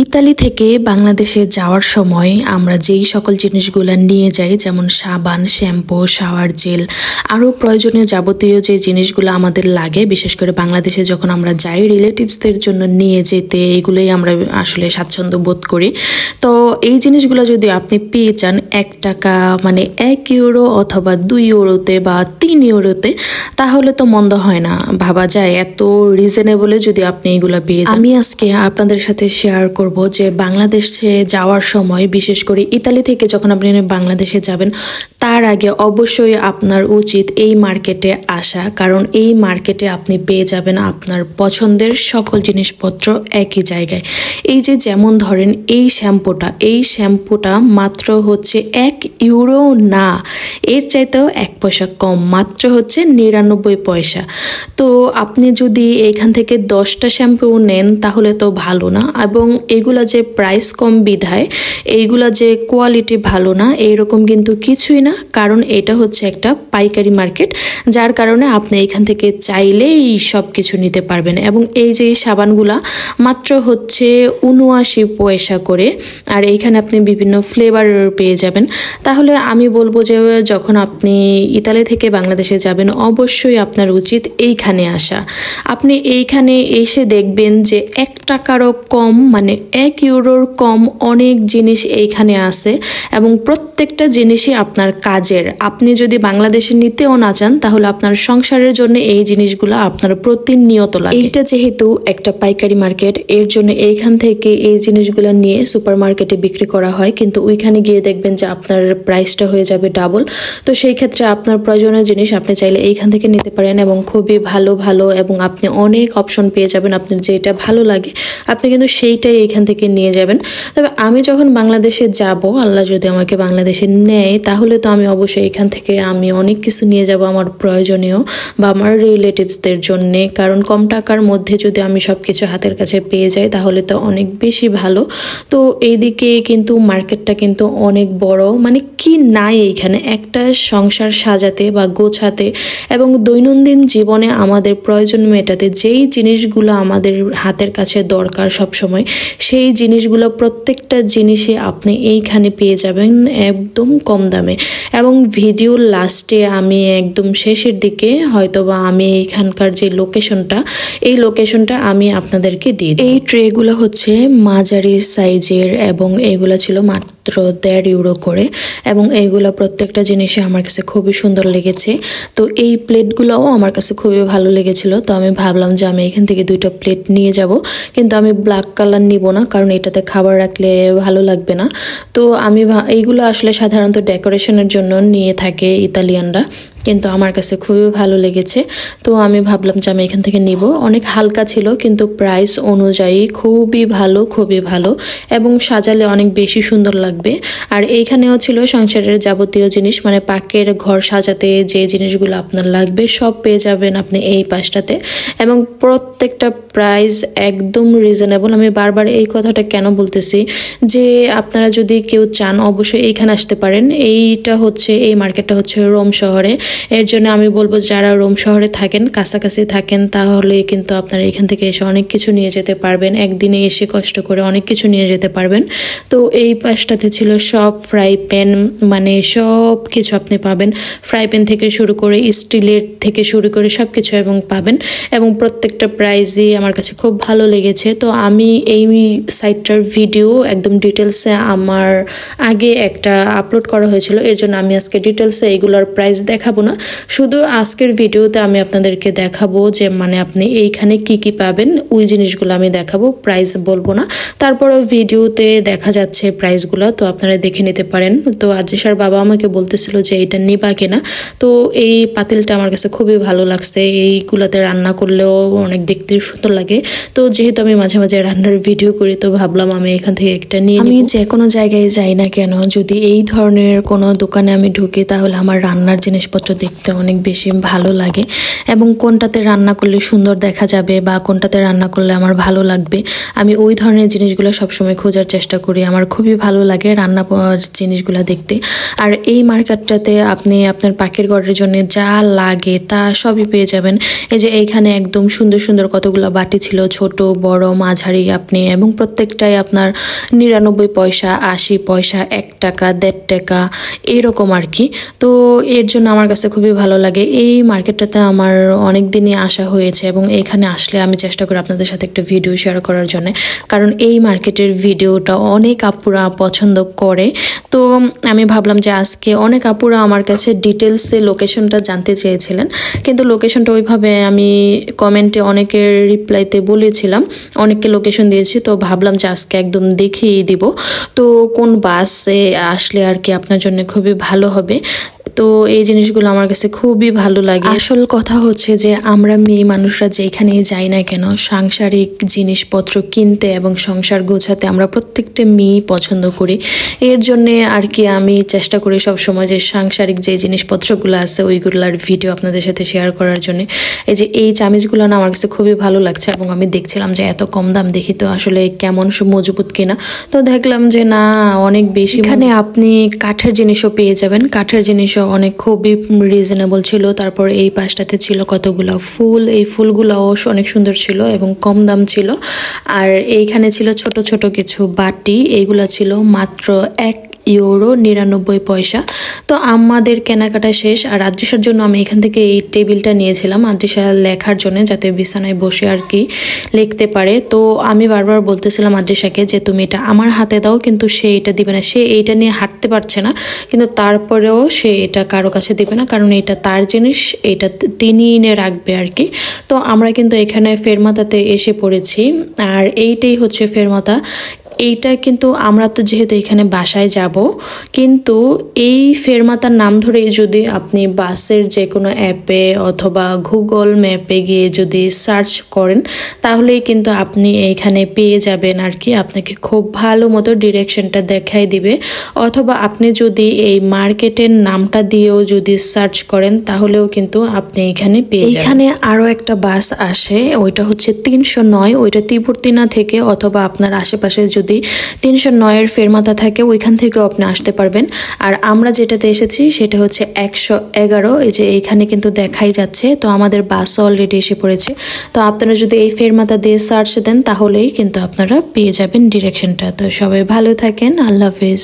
Italy থেকে বাংলাদেশে যাওয়ার সময় আমরা যেই সকল জিনিসগুলো নিয়ে যাই, যেমন সাবান, শ্যাম্পু, শাওয়ার জেল, আরও প্রয়োজনীয় যাবতীয় যে জিনিসগুলো আমাদের লাগে, বিশেষ করে বাংলাদেশে যখন আমরা যাই রিলেটিভসদের জন্য নিয়ে যেতে, এগুলোই আমরা আসলে স্বাচ্ছন্দ্য বোধ করি। তো এই জিনিসগুলো যদি আপনি পেয়ে যান 1 টাকা মানে 1 ইউরো অথবা 2 ইউরোতে বা 3 ইউরোতে, তাহলে তো মন্দ হয় না। ভাবা যায় এত রিজনেবলে যদি আপনি এগুলো পেয়ে যান। আমি আজকে আপনাদের সাথে শেয়ার করব যে বাংলাদেশে যাওয়ার সময়, বিশেষ করে ইতালি থেকে যখন আপনি বাংলাদেশে যাবেন, তার আগে অবশ্যই আপনার উচিত এই মার্কেটে আসা, কারণ এই মার্কেটে আপনি পেয়ে যাবেন আপনার পছন্দের সকল জিনিসপত্র একই জায়গায়। এই যে যেমন ধরেন এই শ্যাম্পুটা মাত্র হচ্ছে 1 ইউরো না, এর চাইতেও 1 পয়সা কম, মাত্র হচ্ছে 99 পয়সা। তো আপনি যদি এখান থেকে 10টা শ্যাম্পু নেন তাহলে তো ভালো না, এবং এগুলা যে প্রাইস কম বিধায় এইগুলা যে কোয়ালিটি ভালো না এইরকম কিন্তু কিছুই না, কারণ এটা হচ্ছে একটা পাইকারি মার্কেট, যার কারণে আপনি এখান থেকে চাইলেই সব কিছু নিতে পারবেন। এবং এই যে সাবানগুলা মাত্র হচ্ছে 79 পয়সা করে, আর এইখানে আপনি বিভিন্ন ফ্লেভারের পেয়ে যাবেন। তাহলে আমি বলবো যে যখন আপনি ইতালি থেকে বাংলাদেশে যাবেন অবশ্যই আপনার উচিত এইখানে আসা। আপনি এইখানে এসে দেখবেন যে 1 টাকারও কম মানে 1 ইউরোর কম অনেক জিনিস এইখানে আছে, এবং প্রত্যেকটা জিনিসই আপনার কাজের। আপনি যদি বাংলাদেশে নিতেও না চান তাহলে আপনার সংসারের জন্য এই জিনিসগুলো আপনার প্রতিনিয়ত লাগে। এইটা যেহেতু একটা পাইকারি মার্কেট, এর জন্য এইখান থেকে এই জিনিসগুলো নিয়ে সুপার মার্কেটে বিক্রি করা হয়, কিন্তু ওইখানে গিয়ে দেখবেন যে আপনার প্রাইসটা হয়ে যাবে ডাবল। তো সেই ক্ষেত্রে আপনার প্রয়োজনীয় জিনিস আপনি চাইলে এইখান থেকে নিতে পারেন, এবং খুবই ভালো এবং আপনি অনেক অপশন পেয়ে যাবেন। আপনার যেটা ভালো লাগে আপনি কিন্তু সেইটাই এইখান থেকে নিয়ে যাবেন। তবে আমি যখন বাংলাদেশে যাব, আল্লাহ যদি আমাকে বাংলাদেশে নেয়, তাহলে তো আমি অবশ্যই এখান থেকে আমি অনেক কিছু নিয়ে যাব আমার প্রয়োজনীয় বা আমার রিলেটিভসদের জন্যে, কারণ কম টাকার মধ্যে যদি আমি সব কিছু হাতের কাছে পেয়ে যাই তাহলে তো অনেক বেশি ভালো। তো এইদিকে কিন্তু মার্কেটটা কিন্তু অনেক বড়, মানে কি নাই এইখানে একটা সংসার সাজাতে বা গোছাতে এবং দৈনন্দিন জীবনে আমাদের প্রয়োজন মেটাতে যেই জিনিসগুলো আমাদের হাতের কাছে দরকার সব সময়, সেই জিনিসগুলো প্রত্যেকটা জিনিসে আপনি এইখানে পেয়ে যাবেন একদম কম দামে। এবং ভিডিওর লাস্টে আমি একদম শেষের দিকে হয়তোবা আমি এইখানকার যে এই লোকেশনটা আমি আপনাদেরকে দিই। এই ট্রেগুলো হচ্ছে মাঝারি সাইজের এবং এইগুলো ছিল মাত্র 1.5 ইউরো করে, এবং এইগুলো প্রত্যেকটা জিনিসে আমার কাছে খুবই সুন্দর লেগেছে। তো এই প্লেটগুলোও আমার কাছে খুবই ভালো লেগেছিল, তো আমি ভাবলাম যে আমি এখান থেকে 2টা প্লেট নিয়ে যাব, কিন্তু আমি ব্ল্যাক কালার নিব না, কারণ এটাতে খাবার রাখলে ভালো লাগবে না। তো আমি এইগুলো আসলে সাধারণত ডেকোরেশনের জন্য নিয়ে থাকে ইতালিয়ানরা, কিন্তু আমার কাছে খুবই ভালো লেগেছে। তো আমি ভাবলাম যে আমি এখান থেকে নিব। অনেক হালকা ছিল, কিন্তু প্রাইস অনুযায়ী খুবই ভালো এবং সাজালে অনেক বেশি সুন্দর লাগবে। আর এইখানেও ছিল সংসারের যাবতীয় জিনিস, মানে পাকের ঘর সাজাতে যে জিনিসগুলো আপনার লাগবে সব পেয়ে যাবেন আপনি এই পাশটাতে, এবং প্রত্যেকটা প্রাইস একদম রিজনেবল। আমি বারবার এই কথাটা কেন বলতেছি, যে আপনারা যদি কেউ চান অবশ্যই এইখানে আসতে পারেন। এই মার্কেটটা হচ্ছে রোম শহরে। এর জন্য আমি বলবো যারা রোম শহরে থাকেন, কাছাকাছি থাকেন, তাহলে কিন্তু আপনারা এখান থেকে এসে অনেক কিছু নিয়ে যেতে পারবেন, একদিনে এসে কষ্ট করে অনেক কিছু নিয়ে যেতে পারবেন। তো এই পাশটাতে ছিল সব ফ্রাই প্যান, মানে সব কিছু আপনি পাবেন, ফ্রাই প্যান থেকে শুরু করে স্টিলের থেকে শুরু করে সব কিছু এবং পাবেন, এবং প্রত্যেকটা প্রাইসই আমার কাছে খুব ভালো লেগেছে। তো আমি এই সাইটটার ভিডিও একদম ডিটেলসে আমার আগে একটা আপলোড করা হয়েছিল, এর জন্য আমি আজকে ডিটেলসে এইগুলোর প্রাইস দেখাবো না। শুধু আজকের ভিডিওতে আমি আপনাদেরকে দেখাবো যে মানে আপনি এইখানে কি পাবেন, ওই জিনিসগুলো আমি দেখাবো, প্রাইস বলবো না। তারপরেও ভিডিওতে দেখা যাচ্ছে প্রাইসগুলো, তো আপনারা দেখে নিতে পারেন। তো আজেশার বাবা আমাকে বলতেছিল যে এটা নিবা কিনা, তো এই পাতিলটা আমার কাছে খুবই ভালো লাগছে, এইগুলাতে রান্না করলেও অনেক দেখতে সুন্দর লাগে। তো যেহেতু আমি মাঝে মাঝে রান্নার ভিডিও করি, তো ভাবলাম আমি এখান থেকে একটা নিয়ে। আমি যে কোনো জায়গায় যাই না কেন, যদি এই ধরনের কোনো দোকানে আমি ঢুকি তাহলে আমার রান্নার জিনিসপত্র জিনিসপত্র দেখতে অনেক বেশি ভালো লাগে এবং কোনটাতে রান্না করলে সুন্দর দেখা যাবে বা কোনটাতে রান্না করলে আমার ভালো লাগবে, আমি ওই ধরনের জিনিসগুলো সবসময় খোঁজার চেষ্টা করি। আমার খুবই ভালো লাগে রান্না জিনিসগুলো দেখতে। আর এই মার্কেটটাতে আপনি আপনার পাখির ঘরের জন্য যা লাগে তা সবই পেয়ে যাবেন। এই যে এইখানে একদম সুন্দর সুন্দর কতগুলো বাটি ছিল, ছোট বড় মাঝারি আপনি, এবং প্রত্যেকটাই আপনার 99 পয়সা, 80 পয়সা, 1 টাকা, 1.5 টাকা এরকম আর কি। তো এর জন্য আমার কাছে খুবই ভালো লাগে। এই মার্কেটটাতে আমার অনেক দিনই আসা হয়েছে এবং এখানে আসলে আমি চেষ্টা করি আপনাদের সাথে একটা ভিডিও শেয়ার করার জন্য, কারণ এই মার্কেটের ভিডিওটা অনেক আপুরা পছন্দ করে। তো আমি ভাবলাম যে আজকে অনেক আপুরা আমার কাছে ডিটেলসে লোকেশনটা জানতে চেয়েছিলেন, কিন্তু লোকেশনটা ওইভাবে আমি কমেন্টে অনেকের রিপ্লাইতে বলেছিলাম, অনেককে লোকেশন দিয়েছি। তো ভাবলাম যে আজকে একদম দেখিয়ে দিব তো কোন বাসে আসলে আর কি আপনার জন্য খুবই ভালো হবে। তো এই জিনিসগুলো আমার কাছে খুবই ভালো লাগে। আসল কথা হচ্ছে যে আমরা মেয়ে মানুষরা যেখানেই যাই না কেন, সাংসারিক জিনিসপত্র কিনতে এবং সংসার গোছাতে আমরা প্রত্যেকটা মেয়ে পছন্দ করি। এর জন্যে আর কি আমি চেষ্টা করি সবসময় যে সাংসারিক যে জিনিসপত্রগুলো আছে ওইগুলোর ভিডিও আপনাদের সাথে শেয়ার করার জন্য। এই যে এই চামিচগুলো না আমার কাছে খুবই ভালো লাগছে এবং আমি দেখছিলাম যে এত কম দাম, দেখি তো আসলে কেমন মজবুত কিনা। তো দেখলাম যে না, অনেক বেশি। এখানে আপনি কাঠের জিনিসও পেয়ে যাবেন, কাঠের জিনিসও অনেক খুবই রিজনেবল ছিল। তারপর এই পাশটাতে ছিল কতগুলো ফুল, এই ফুলগুলোও অনেক সুন্দর ছিল এবং কম দাম ছিল। আর এইখানে ছিল ছোট ছোট কিছু বাটি, এইগুলো ছিল মাত্র 1 ইউরো 99 পয়সা। তো আমাদের কেনাকাটা শেষ। আর আদ্রিসার জন্য আমি এখান থেকে এই টেবিলটা নিয়েছিলাম, আদ্রিসা লেখার জন্য, যাতে বিছানায় বসে আর কি লিখতে পারে। তো আমি বারবার বলতেছিলাম আদ্রিসাকে যে তুমি এটা আমার হাতে দাও, কিন্তু সে এটা দিবে না। সে এইটা নিয়ে হাঁটতে পারছে না, কিন্তু তারপরেও সে এটা কারো কাছে দিবে না, কারণ এটা তার জিনিস, এটা তিনি এনে রাখবে আর কি। তো আমরা কিন্তু এখানে ফেরমাতাতে এসে পড়েছি, আর এইটাই হচ্ছে ফেরমাতা। এইটা কিন্তু আমরা তো যেহেতু এখানে বাসায় যাব, কিন্তু এই ফেরমাতার নাম ধরে যদি আপনি বাসের যে কোনো অ্যাপে অথবা গুগল ম্যাপে গিয়ে যদি সার্চ করেন, তাহলেই কিন্তু আপনি এইখানে পেয়ে যাবেন আর কি। আপনাকে খুব ভালো মতো ডিরেকশনটা দেখাই দিবে। অথবা আপনি যদি এই মার্কেটের নামটা দিয়েও যদি সার্চ করেন, তাহলেও কিন্তু আপনি এখানে পেয়ে যাবেন। এখানে আরও একটা বাস আসে, ওইটা হচ্ছে 309, ওইটা তিব্বতিনা থেকে, অথবা আপনার আশেপাশে যদি 309-এর ফেরমাতা থাকে ওইখান থেকেও আপনি আসতে পারবেন। আর আমরা যেটাতে এসেছি সেটা হচ্ছে 111, এই যে এইখানে কিন্তু দেখাই যাচ্ছে। তো আমাদের বাস অলরেডি এসে পড়েছে। তো আপনারা যদি এই ফেরমাতা দিয়ে সার্চ দেন তাহলেই কিন্তু আপনারা পেয়ে যাবেন ডিরেকশনটা। তো সবাই ভালো থাকেন, আল্লাহ হাফেজ।